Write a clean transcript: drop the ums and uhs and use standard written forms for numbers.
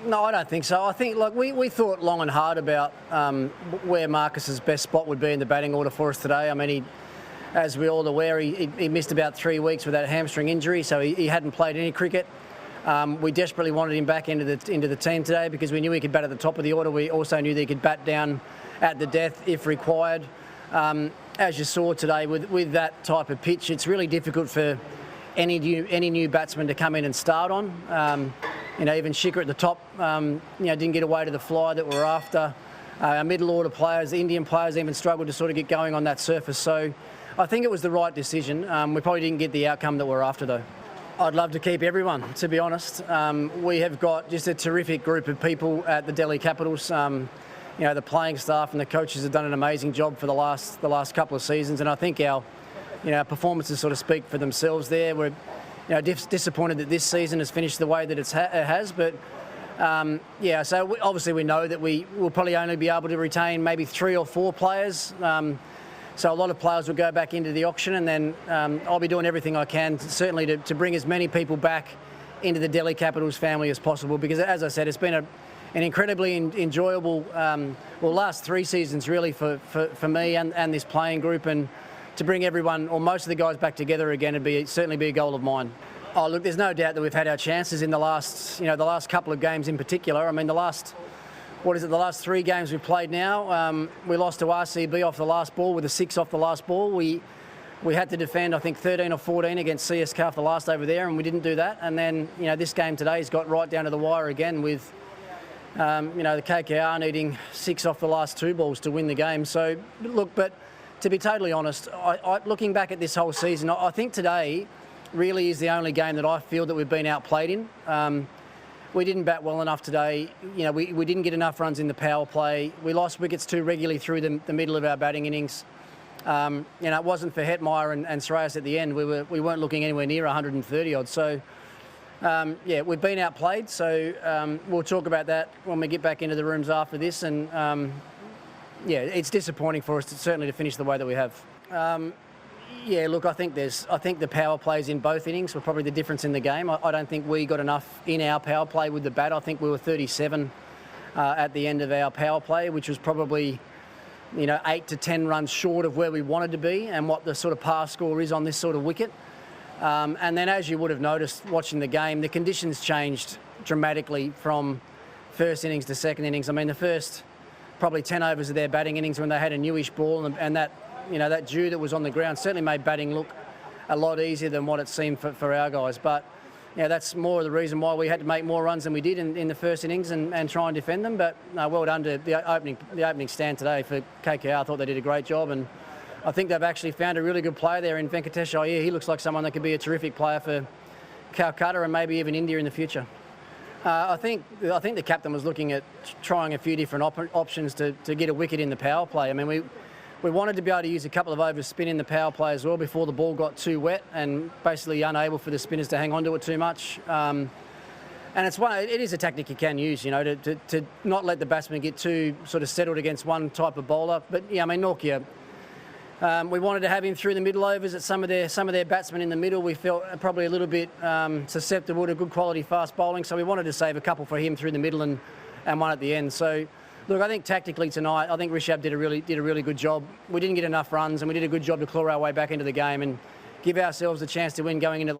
No, I don't think so. I think, like, we thought long and hard about where Marcus's best spot would be in the batting order for us today. I mean, as we're all aware, he missed about 3 weeks with that hamstring injury, so he hadn't played any cricket. We desperately wanted him back into the team today because we knew he could bat at the top of the order. We also knew that he could bat down at the death if required. As you saw today, with that type of pitch, it's really difficult for any new batsman to come in and start on. Even Shikhar at the top, didn't get away to the fly that we're after. Our middle order players, the Indian players, even struggled to sort of get going on that surface. So I think it was the right decision. We probably didn't get the outcome that we're after, though. I'd love to keep everyone, to be honest. We have got just a terrific group of people at the Delhi Capitals. The playing staff and the coaches have done an amazing job for the last couple of seasons, and I think our performances sort of speak for themselves there. We're disappointed that this season has finished the way that it has, but so obviously we know that we will probably only be able to retain maybe 3 or 4 players. So a lot of players will go back into the auction, and then I'll be doing everything I can, certainly to bring as many people back into the Delhi Capitals family as possible, because as I said, it's been an incredibly enjoyable last 3 seasons really for me and this playing group, and to bring everyone or most of the guys back together again would certainly be a goal of mine. Oh, look, there's no doubt that we've had our chances in the last couple of games in particular. I mean, the last 3 games we've played now, we lost to RCB off the last ball with a 6 off the last ball. We had to defend, I think, 13 or 14 against CSK off the last over there, and we didn't do that. And then, this game today's got right down to the wire again with, the KKR needing 6 off the last 2 balls to win the game. So, look, but to be totally honest, looking back at this whole season, I think today really is the only game that I feel that we've been outplayed in. We didn't bat well enough today. We didn't get enough runs in the power play. We lost wickets too regularly through the middle of our batting innings. It wasn't for Hetmeyer and Shreyas at the end. We weren't looking anywhere near 130 odd. So, we've been outplayed. So we'll talk about that when we get back into the rooms after this. And it's disappointing for us certainly to finish the way that we have. Look, I think the power plays in both innings were probably the difference in the game. I don't think we got enough in our power play with the bat. I think we were 37 at the end of our power play, which was probably 8 to 10 runs short of where we wanted to be and what the sort of pass score is on this sort of wicket. And then, as you would have noticed watching the game, the conditions changed dramatically from first innings to second innings. I mean, the first probably 10 overs of their batting innings when they had a newish ball, and that that dew that was on the ground certainly made batting look a lot easier than what it seemed for our guys. But that's more of the reason why we had to make more runs than we did in the first innings and try and defend them. But well done to the opening stand today for KKR. I thought they did a great job, and I think they've actually found a really good player there in Venkatesh Iyer. He looks like someone that could be a terrific player for Calcutta and maybe even India in the future. I think the captain was looking at trying a few different options to get a wicket in the power play. I mean, we wanted to be able to use a couple of overs spin in the power play as well before the ball got too wet and basically unable for the spinners to hang on to it too much. And it is a tactic you can use, to not let the batsman get too sort of settled against one type of bowler. But Nortje, we wanted to have him through the middle overs at some of their batsmen in the middle. We felt probably a little bit susceptible to good quality fast bowling, so we wanted to save a couple for him through the middle and one at the end. So, look, I think tactically tonight, I think Rishabh did a really good job. We didn't get enough runs, and we did a good job to claw our way back into the game and give ourselves a chance to win going into